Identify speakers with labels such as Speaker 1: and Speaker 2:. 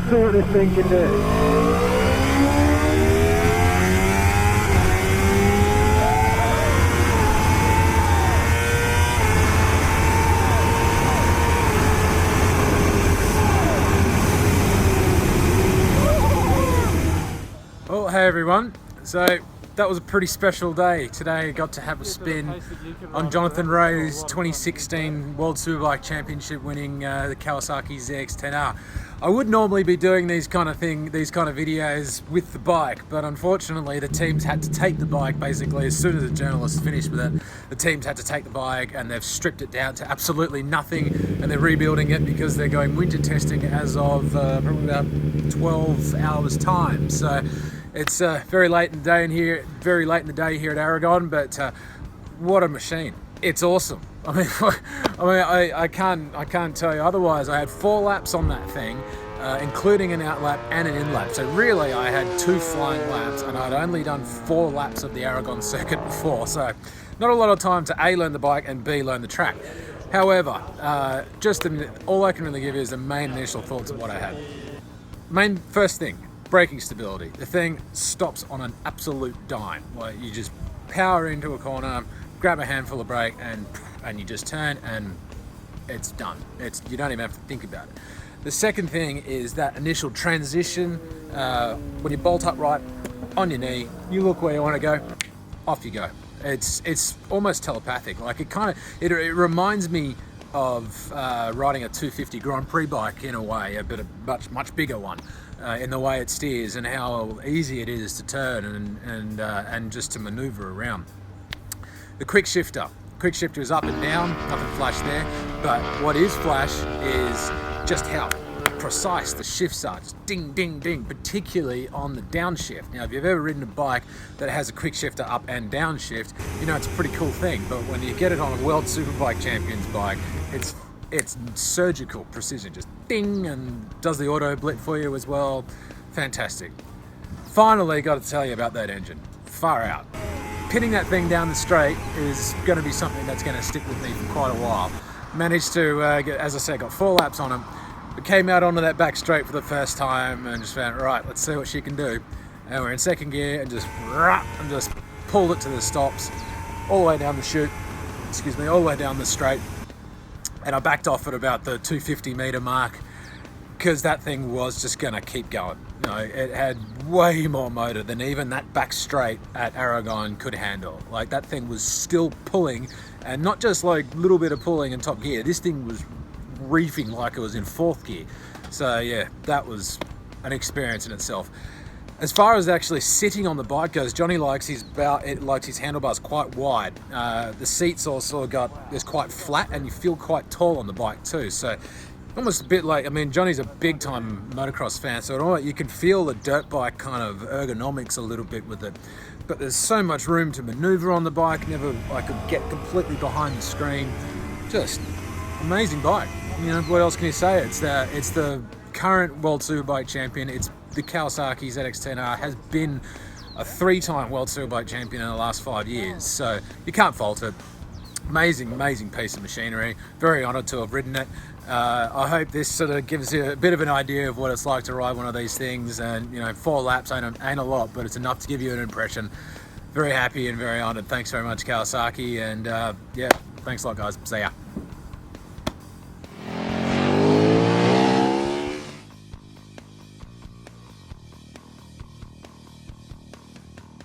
Speaker 1: see what this thing can do.
Speaker 2: Oh, hey everyone. So that was a pretty special day. Today I got to have a spin on Jonathan Rea's 2016 World Superbike Championship-winning the Kawasaki ZX-10R. I would normally be doing these kind of videos with the bike, but unfortunately the teams had to take the bike basically as soon as the journalists finished with it. The teams had to take the bike and they've stripped it down to absolutely nothing, and they're rebuilding it because they're going winter testing as of probably about 12 hours time. So it's very late in the day here at Aragon, but what a machine! It's awesome. I can't tell you otherwise. I had 4 laps on that thing, including an out lap and an in lap. So really, I had 2 flying laps, and I'd only done 4 laps of the Aragon circuit before. So not a lot of time to A, learn the bike, and B, learn the track. However, all I can really give you is the main initial thoughts of what I had. First thing. Braking stability. The thing stops on an absolute dime. Like, you just power into a corner, grab a handful of brake, and you just turn, and it's done. You don't even have to think about it. The second thing is that initial transition. When you bolt upright on your knee, you look where you want to go, off you go. It's almost telepathic. Like, it reminds me of riding a 250 Grand Prix bike in a way, but a much bigger one. In the way it steers and how easy it is to turn and just to maneuver around. The quick shifter is up and down, nothing flash there, but what is flash is just how precise the shifts are, just ding, ding, ding, particularly on the downshift. Now, if you've ever ridden a bike that has a quick shifter up and down shift, you know it's a pretty cool thing, but when you get it on a World Superbike Champions bike, it's surgical precision, just ding, and does the auto blip for you as well. Fantastic. Finally, got to tell you about that engine. Far out. Pinning that thing down the straight is going to be something that's going to stick with me for quite a while. Managed to, as I said, got 4 laps on him. We came out onto that back straight for the first time and just found, right, let's see what she can do. And we're in second gear and just pulled it to the stops, all the way down the chute, all the way down the straight. And I backed off at about the 250 meter mark because that thing was just going to keep going. You know, it had way more motor than even that back straight at Aragon could handle. Like, that thing was still pulling, and not just like a little bit of pulling in top gear. This thing was reefing like it was in 4th gear. So yeah, that was an experience in itself. As far as actually sitting on the bike goes, Johnny likes his handlebars quite wide. The seats also is quite flat, and you feel quite tall on the bike too. So almost a bit like, Johnny's a big time motocross fan, so you can feel the dirt bike kind of ergonomics a little bit with it. But there's so much room to maneuver on the bike. Never I could get completely behind the screen. Just amazing bike. You know, what else can you say? It's the current World Superbike champion. It's the Kawasaki ZX-10R, has been a 3-time World Superbike champion in the last 5 years, so you can't fault it. Amazing piece of machinery. Very honoured to have ridden it. I hope this sort of gives you a bit of an idea of what it's like to ride one of these things, and 4 laps ain't a lot, but it's enough to give you an impression. Very happy and very honoured. Thanks very much, Kawasaki, and yeah, thanks a lot, guys. See ya.